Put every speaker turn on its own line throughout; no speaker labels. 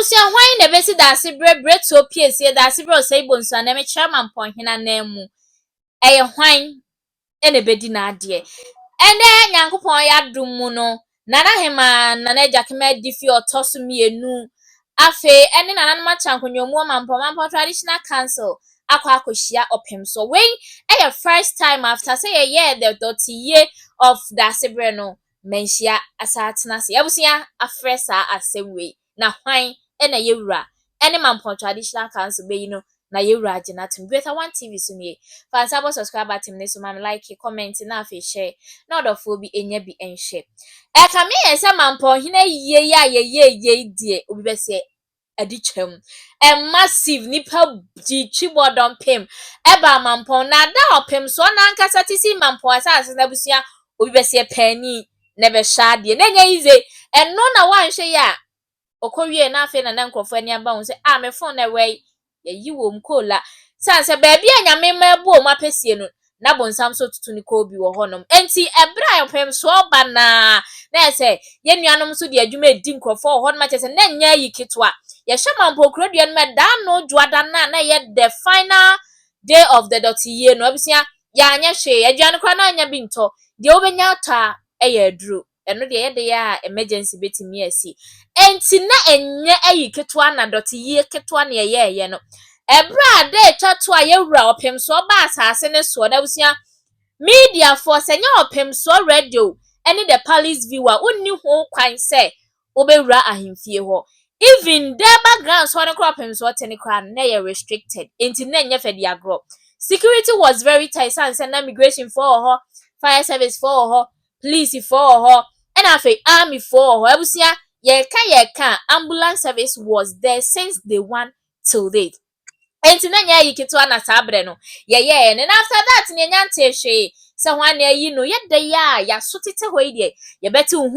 Ebusia hwan na besi dase bre to piesie dase bre osai bonsu na me chairman ponhena na mu. Eye hwan ene bedi na ade. Ene Nyankopon ya dum mu no. Nana hema nana jakema difi otoso mienu. Afe ene nana ma chankonyomu mampo traditional council akwakohia opemso. When eye first time after say a year the year of dase bre no menhia asatena se. Ebusia afresa asemwe. Na hwan ena yewura ene mampo traditional council be no na yewura agina tum Greater One TV so nie fan sabo subscribe button ne so ma like comment na afi share na odofo bi enya bi enhye e ka me yesa mampo hina yiye ya ye die obi be se adi twam massive nipa keyboard on pem eba mampo na da opem so na ankasa tisi mampo asase na busia obi be se pani ne be sha de na nya ize eno na wanhwe ya okowie na afi na nkrofo ani aba won se me phone na wei yeyi wom kola sanse baabi anyame mabu o mapesie no na bonsam so tutu ni ko bi wo honom enti ebra opem so oba na ese ye nuanom so de adwuma edi nkrofo ho honom chese na nya yi kitwa ye hwema mpokro de no da no juada na ye the final day of the ye no abisia ya anya hwe adwan kwa na anya bi nto de obenya ta eye aduru eno de ye de ya emergency betimi asi enti na enye ayi ketwa na ye ketwa na ye no ebra de twato ayewura opemso ba asase ne so da busia media force enya opemso radio any the palace viewer unni ho kwan se obewura ahemfie ho even the background so ne crop opemso technical na ye restricted enti na enya fedi agro security was very tight and send immigration for ho fire service for ho police for ho and afi army for ho abusia ye ka ambulance service was there since day one till date enti na nya yikitwa na sabre no ye and after that ne nya ntehwe se hwan na yi no ye de ya sotete ho ide ye beti hu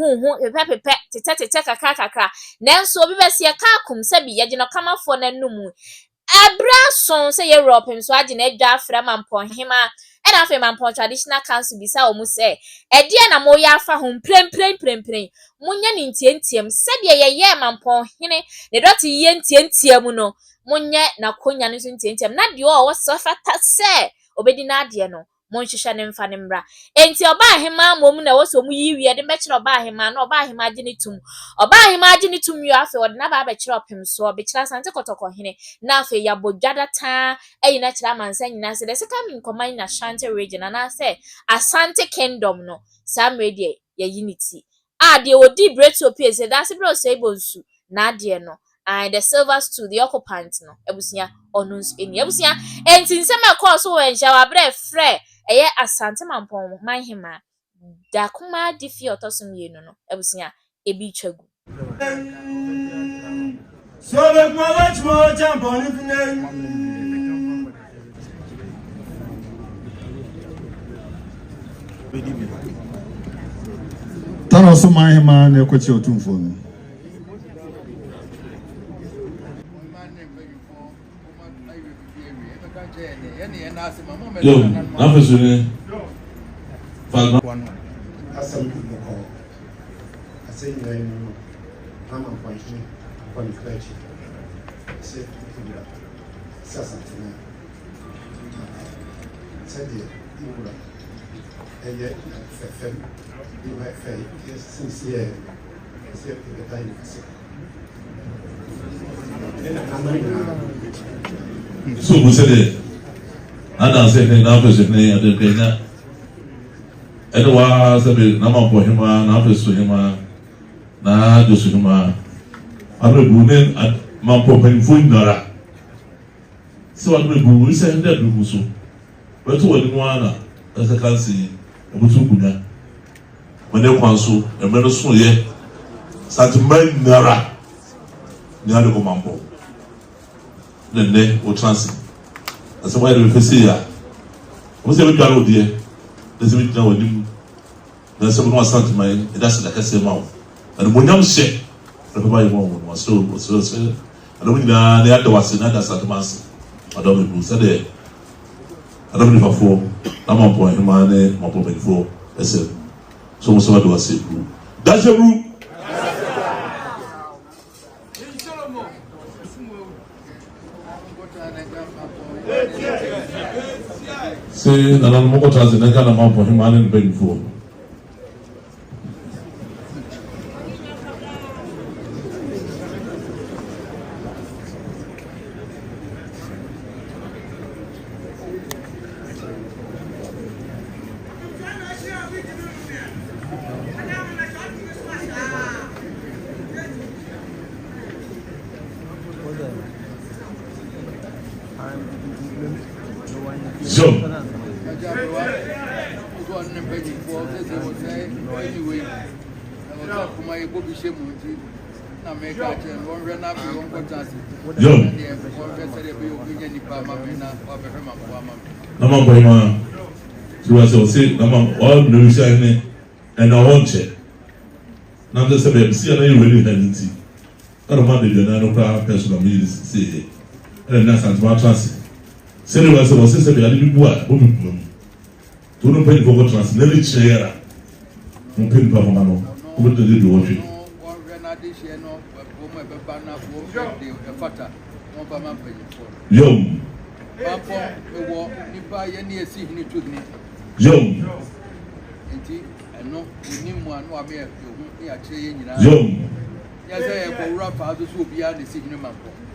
pepepe tete kakaka nanso obi bese ye ka akum se bi ye gino kamafo na numu abra son se ye Europe so age na adwa afra mampo hema and afi mampo traditional council bisa omu se ede na mo ya afa ho prem munya ni ntiem se de ye mampo hene ne doti ye ntiem no munye na konya no ntiem na de o wasofata se obedi na ade no monhwehwe ne mfa ne mra enti oba ahema mom na woso mu yiwie de mekire oba ahema na oba ahema age ne tum yo afi ode na ba bekire opem so bekire asante kotoko hene na afi ya bodwada ta eyi na kire amansa nyina se de sika min command na Ashanti region na se Asante kingdom no sam radio ya unity de odi Bretopia se da se bro se bonsu na ade no and the silvers to the occupant no ebusia onus eni ebusia enti nsema call so wen sha wabre frɛ eye Asante mampon manhema da kuma difi otosum yenu no ebusia ebi twagu
so le gwawach mo jampon fnen
tano so manhema na ekwachi otumfo no
Yo, nafasune. Falma.
Asam ko. Asay ngayon mama kwanchi kwani klechi. Se tukuja. Sasa tena. Sadi ibula. Eye fefem. Iba fei. Sincere. Se pegata in casa.
So vous savez, dans ces nafasune ade kenya. Edwa sabe na mampo hima na afeso hima na dosu hima abebunen mampo penfo ndara so abebu ise hende adubu so weto wadi no ana ese kansi ebutu kunya mane kwanso emre so ye santiman ndara ni ade ko mampo nene o transi ase wa de fesi ya o se be dware odie desi bi tna wadi na se no asante mai e da se da kase ma o and monyam hye na ba yi mo no so ado nyina na ya da wase na da santemanse ado me bu se de ado me fafo na mampo hima ne mampo benfo ese so mo so da wase bu da je ru Say na mo ko transi na kana mampo himane no benfo. Nama boy ma, so say nama all no shine and I want it. Now just say see na you really handy. Kana ma de na no pra personal me say. And na sant ma trans. Say we say be ade bi bua, bo bi bua. To no pay for trans, na le chere. Mo pay pa ma no. Ko de do what we. Yo.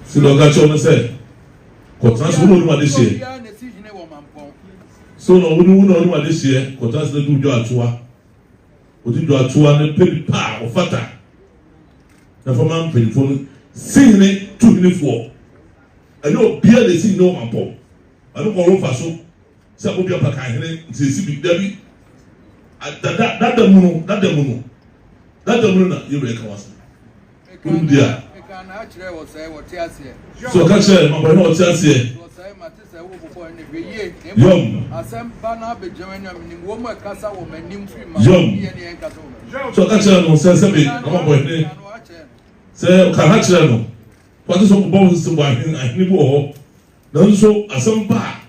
Si lo ga cho me say. Ko trans wo no ma de she. So no wo ma de she, ko trans de do atoa. O di do atoa ne pe pa o fata. Na for man pe fo si ne tu ni fo. And no beer they see no man pop. I don't call over so. Some people are kind of see big Debbie. That the moon, you reckon was. India. So catch her, my boy, no chance here. So catch her, no sense of it. No boy, say, can catch her no. What is some bones to buy and you go? Don't so as some bar.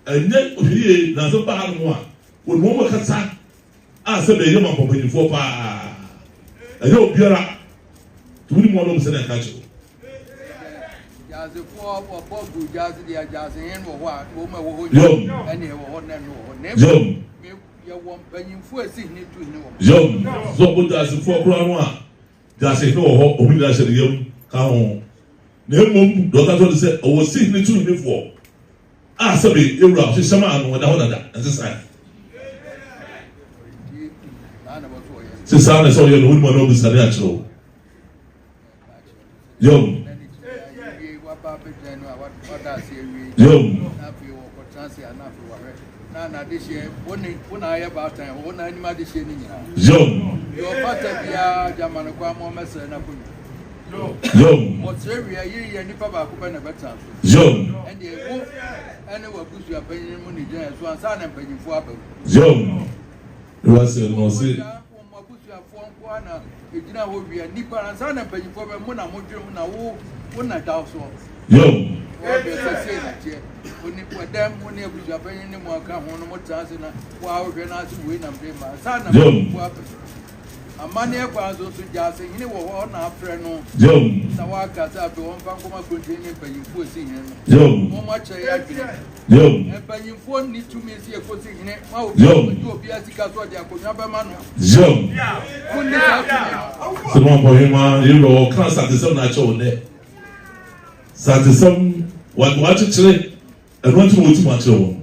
And yet, here, there's a bar one. When one can say, I said, the young company for pa. I don't be a 2 more rooms in a country. So good as the 4 crown one. That's a no, only that's a young count. Nemo doka to say o si ni tu ni fo a se be ewura se sama anu da hoda and say se sa na so ye no mo no bi sare a chiro yo na this year wona ya ba tan wona ni ma this year ni nyina yo pata bia jamanu kwa mo mese na kunyu yo what's area ye ni papa ko na beta yo and the wo ene wa busu apanyin mu ni gyan so ansa na mpanyimfo aba yo was no say mo busu afo nko na egina ho bia ni pa ansa na mpanyimfo ba mu na modwem na wo na daw so yo o be say na tie oni podam oni busu apanyin ni mo aka ho no mo tanse na wa wo hwe na ase we na mbe ma ansa na mpanyimfo aba amani ekwa zo so jase hini wo ho na afre no yo na wa ka sa be won fan koma kontini mpanyimfo esi hini no yo mo ma che ya dwene yo mpanyimfo ni tumi esi ekosi hini ma obi asika so de akonya be ma no yo kunni sa tumi so mo bo hima yiro kan sa de some na che one sa de some wa che chere and want to mo ti ma che wo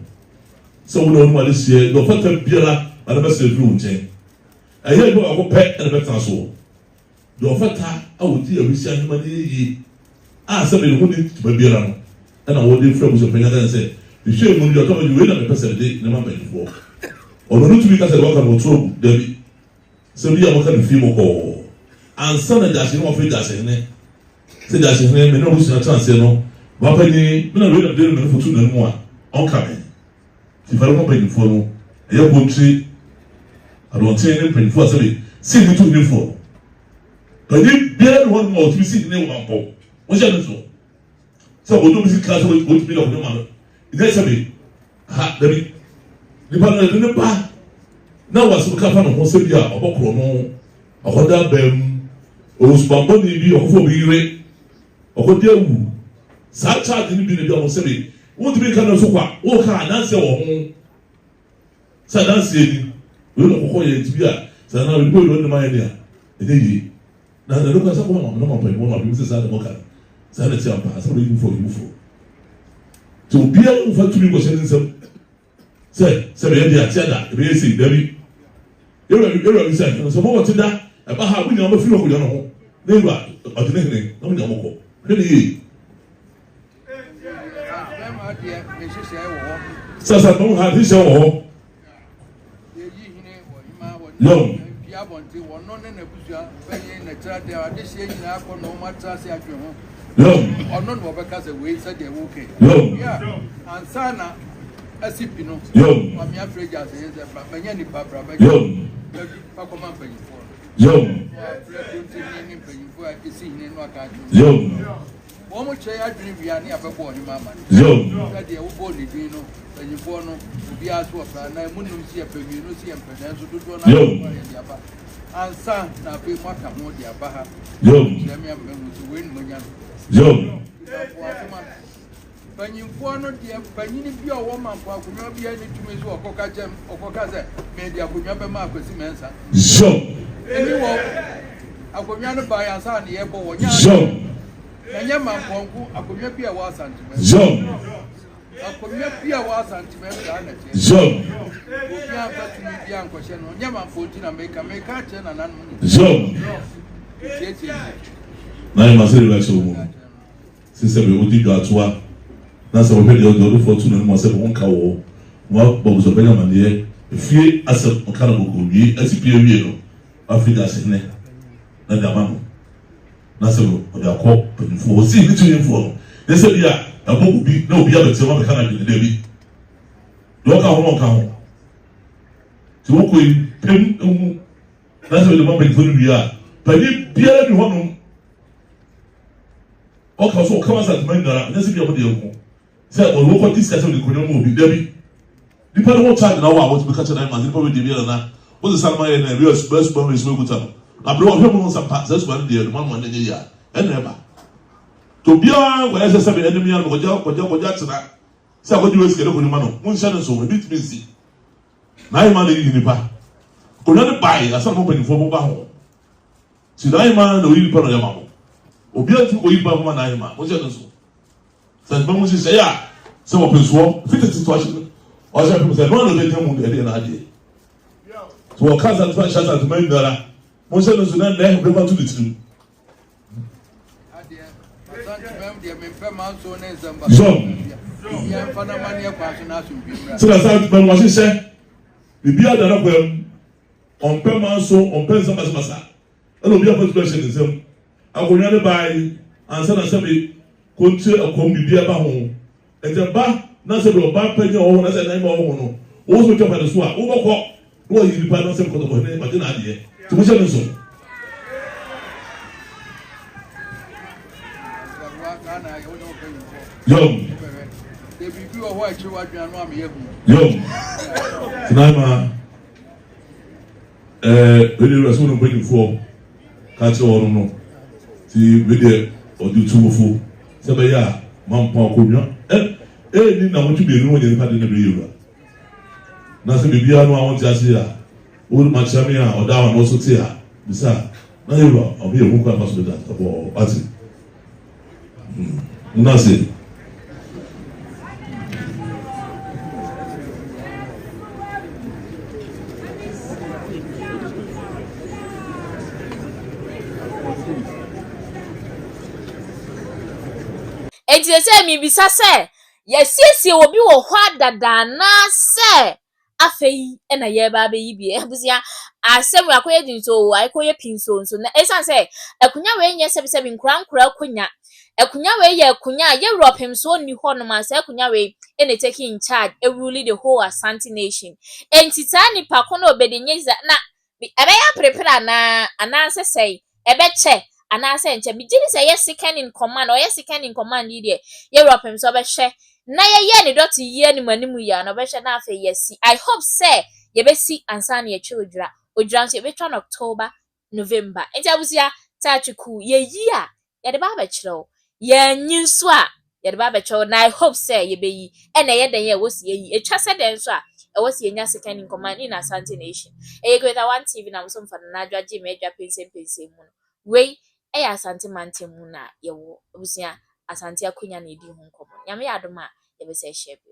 so wo no ma de sie do fata biara ana ba se dru nche I hear you are pet and a better so. Your fata, I would dear Richard Money. Ah, somebody who needs to be around. And I would friend with your finger and say, you should when you're talking, you wait on a person a day, never before. Or not to be because I walk on trouble, Debbie. So we are working film call. And son and dashing off with us in it. Say that's his name, and no who's not chance, no. But penny, no, we don't do it for 2 and 1. On coming. If I don't pay for no, a young country. I don't say anything for see me to me for. But if there one more to be seen in one pole, what's that so? So we don't see class with me of the man. That's a bit. Ha, Debbie. The partner in the bar. Now was to come on Hosea or Bokrono, or Honda Bem, or was Bamboni be or for be okodia wu sa charge ni bi ne bi o se bi wo tumi ka no so kwa wo ka ananse wo ho sa danse ni wo no kokko ye tibi a sa na wo do no ma ye dia edeyi na na loka sa ko no ma pa mo ma bi se sa de mo ka sa na ti ampa sa wo yi fo to bia wo fa tumi go se nsem se be dia ti ada be ye se dabi yero bi se so mo ti da e ba ha wo ni o ma fi ko yo no ho ne ba o ti ne ne no ni o mo ko ne ni sasa no ha ti se wo no
ono no obeka se we se de wo ke yeah ansana asipi no mami afreja se ze banya ni babra banya pa ko man panyi fo ni panyi fo a isi ni no aka wo mo che adwene bia ni abebo ni mama se de wo bo ni din no panyi fo no obi aso ofra na munum si apanyi no si empedan so dodo na ya aba ansa na be maka mo di aba ha se mi amenu so we ni manya Panyimfo no de panyini bi a wo manfo akonwa bi ani tumi so okoka se me de akonwa be ma akwasi mensa eni wo akonwa no ba ya sa ne ye bo wo nya nya manfo nku akonwa bi a wo asantime akonwa bi a wo asantime da na che obi a fa tumi bi an kwahye no nya manfo ti na meka che na nan mu
na ye masiri la so mo sise be odi do atoa na se wo be de do fortune no mo se won ka wo mo bo so be na mane fie ase o kana bo ko wi asipie wi no afrika se ne na da mamo na se o da ko penfo o si ni tu info ne se bia abo bi na obi abete ma be kana de bi do ka ho ti wo ko pem na se le mo be fo wi a pa ni bia ni ho no okay, so come as a man, let's see what you say. Or local discussion with the Korean movie, Debbie. Depending on what time now, I want to catch an eye, and probably the other. What's the Salma and a real best bomb is no good time. I blow him on some parts, that's one day, 1 month in a year, and never. To be on where I said, enemy and Jackson. So what you escape on the man, one channel so a bit busy. 9 months in the park. Could not buy a some opening for mobile. See, 9 months, the real part of your mama. Obi atu ko yiba mo na yema mo je no so se ba mo si se ya se wo penso fit situation o se pe se no no de temu de na ade so o kaza to shata to mai dara mo se no so na na he ba to the team
ade asanti mem de me pe man so na zamba ya fana mani e kwa so na so bi bra
so na sa ba mo se bibi ada na kwa on pe man so on pe zamba zamba e no bi a first question is akonya ne bai ansa na sabe kontie akom bibia ba ho ente ba na sabe oba panya ho na sabe na ma ho no wo so twa pa so a wo bokọ wo yiri pa na sabe ko to ne ma de na ade ti mo se no so yo
de bibi o ho a chi wa dwan no am ye hu
yo tinaima ele raso no bani fo ka che wo no ti vede odi tuwofo se be ya mampa akonwa ni na mo tu be no nyɛ pa de na be yura na se bibia no awon ti ase ya o ma chame a oda wa no so ti a bisa na yura obi e mu kwa paso da ko ati na se
Enti se mi bisa se yesiesie obi wo ho adada na se afei na ye ba be yi bi abusia asem akoye dinso akoye pinso nso na esan se akunya we nye sebi nkura akunya akunya we ye akunya ye Europe so ni ho no ma se akunya we ene take in charge e rule the whole Asante nation enti ta ni pa ko na obedenyiza na ebe ya prepare na ananse sei ebe che ananse nche bi gini se yes second in command or yes second in command ye Europe so be hwe na ye ne dot ye ni manimu ya no be hwe na afa yes I hope say ye be si ansa na ye children odran so ye be twa October November enti abusia ta chiku ye yi a ye de ba ba chiro ye nyin so a ye de ba be chew na I hope say ye be yi e na ye den ye wo si yi etwa se den so a e wo si nya second in command in Asante Nation e go that one TV na so mfa na adwa je me adwa pense mu no we e ya Asante mante mu na ye wo obusia Asante akonya na edi ho nkomo nyame ya adoma ye be se share bi